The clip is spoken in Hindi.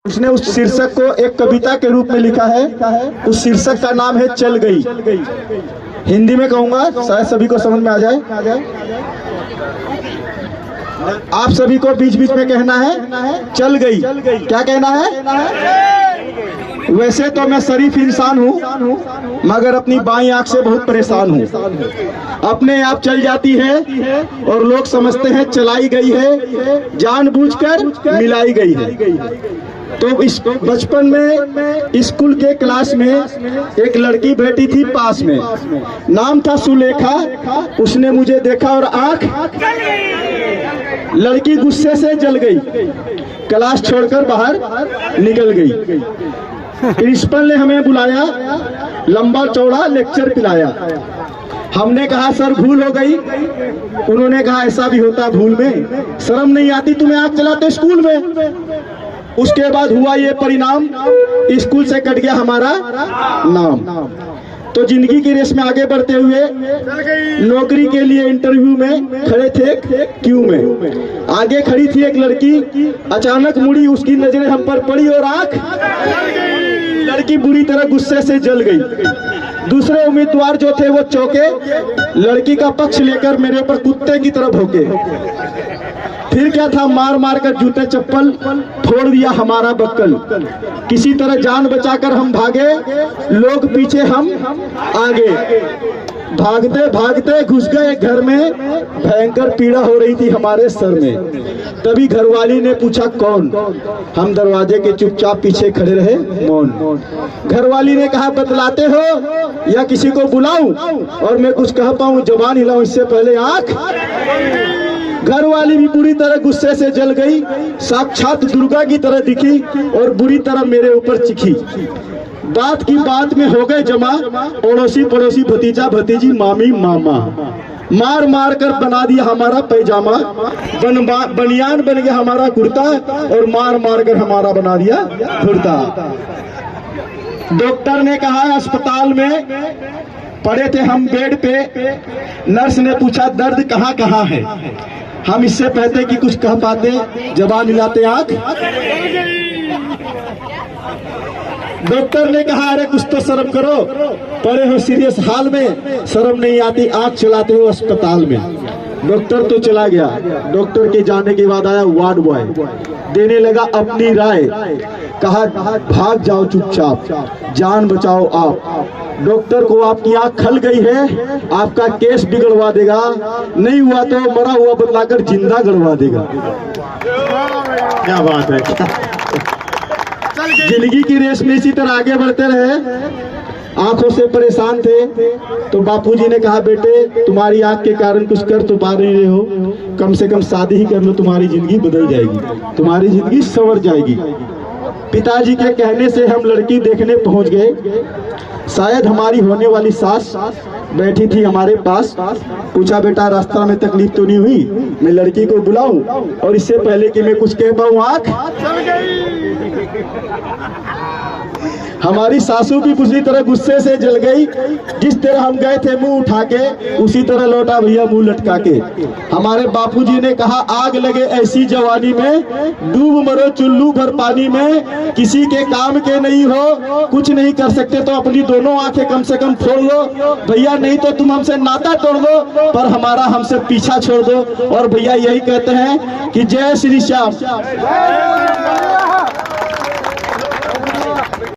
उसने उस शीर्षक को एक कविता के रूप में लिखा है। उस शीर्षक का नाम है चल गई। हिंदी में कहूंगा, शायद सभी को समझ में आ जाए। आप सभी को बीच बीच में कहना है चल गई। क्या कहना है? वैसे तो मैं शरीफ इंसान हूँ, मगर अपनी बाईं आंख से बहुत परेशान हूँ। अपने आप चल जाती है और लोग समझते हैं चलाई गई है, जानबूझकर मिलाई गई है। तो इस बचपन में स्कूल के क्लास में एक लड़की बैठी थी पास में, नाम था सुलेखा। उसने मुझे देखा और आंख, लड़की गुस्से से जल गई, क्लास छोड़कर बाहर निकल गई। प्रिंसिपल ने हमें बुलाया, लंबा चौड़ा लेक्चर पिलाया। हमने कहा सर भूल हो गई। उन्होंने कहा ऐसा भी होता भूल में, शर्म नहीं आती तुम्हें आंख चलाते स्कूल में। उसके बाद हुआ ये परिणाम, स्कूल से कट गया हमारा नाम। तो जिंदगी की रेस में आगे बढ़ते हुए नौकरी के लिए इंटरव्यू में खड़े थे क्यू में। आगे खड़ी थी एक लड़की, अचानक मुड़ी, उसकी नजरें हम पर पड़ी और आंख, लड़की बुरी तरह गुस्से से जल गई। दूसरे उम्मीदवार जो थे वो चौंके, लड़की का पक्ष लेकर मेरे ऊपर कुत्ते की तरह भौंके। फिर क्या था, मार मार कर जूते चप्पल फोड़ दिया हमारा बक्कल। किसी तरह जान बचाकर हम भागे, लोग पीछे हम आगे। भागते भागते घुस गए घर में, भयंकर पीड़ा हो रही थी हमारे सर में। तभी घरवाली ने पूछा कौन? हम दरवाजे के चुपचाप पीछे खड़े रहे मौन। घरवाली ने कहा बतलाते हो या किसी को बुलाऊं? और मैं कुछ कह पाऊं, जबान हिलाऊं इससे पहले आंख। घरवाली भी पूरी तरह गुस्से से जल गई, साक्षात दुर्गा की तरह दिखी और बुरी तरह मेरे ऊपर चिखी। बात की बात में हो गए जमा, पड़ोसी पड़ोसी, भतीजा भतीजी, मामी मामा। मार मार कर बना दिया हमारा पैजामा, बनियान बन गया हमारा कुर्ता, और मार मार कर हमारा बना दिया कुर्ता। डॉक्टर ने कहा अस्पताल में पड़े थे हम बेड पे, नर्स ने पूछा दर्द कहाँ कहाँ है। हम इससे पहले कि कुछ कह पाते, जबान हिलाते आंख। डॉक्टर ने कहा अरे कुछ तो शर्म करो, पड़े हो सीरियस हाल में, शर्म नहीं आती आंख चलाते हो अस्पताल में। डॉक्टर तो चला गया। डॉक्टर के जाने के बाद आया वार्ड बॉय, देने लगा अपनी राय। कहा भाग जाओ चुपचाप, जान बचाओ आप। डॉक्टर को आपकी आंख खल गई है, आपका केस बिगड़वा देगा, नहीं हुआ तो मरा हुआ बतलाकर जिंदा गड़वा देगा। क्या बात है। जिंदगी की रेस में इसी तरह आगे बढ़ते रहे। आंखों से परेशान थे तो बापूजी ने कहा बेटे तुम्हारी आंख के कारण कुछ कर तो पा रहे हो, कम से कम शादी ही कर लो, तुम्हारी जिंदगी बदल जाएगी, तुम्हारी जिंदगी संवर जाएगी। पिताजी के कहने से हम लड़की देखने पहुंच गए। शायद हमारी होने वाली सास बैठी थी हमारे पास। पूछा बेटा रास्ता में तकलीफ तो नहीं हुई? मैं लड़की को बुलाऊं? और इससे पहले कि मैं कुछ कह पाऊं आंख हमारी सासू भी उसी तरह गुस्से से जल गई। जिस तरह हम गए थे मुंह उठा के, उसी तरह लौटा भैया मुंह लटका के। हमारे बापूजी ने कहा आग लगे ऐसी जवानी में, डूब मरो चुल्लू भर पानी में। किसी के काम के नहीं हो, कुछ नहीं कर सकते तो अपनी दोनों आंखें कम से कम फोड़ लो भैया, नहीं तो तुम हमसे नाता तोड़ दो, पर हमारा हमसे पीछा छोड़ दो। और भैया यही कहते हैं कि जय श्री श्याम।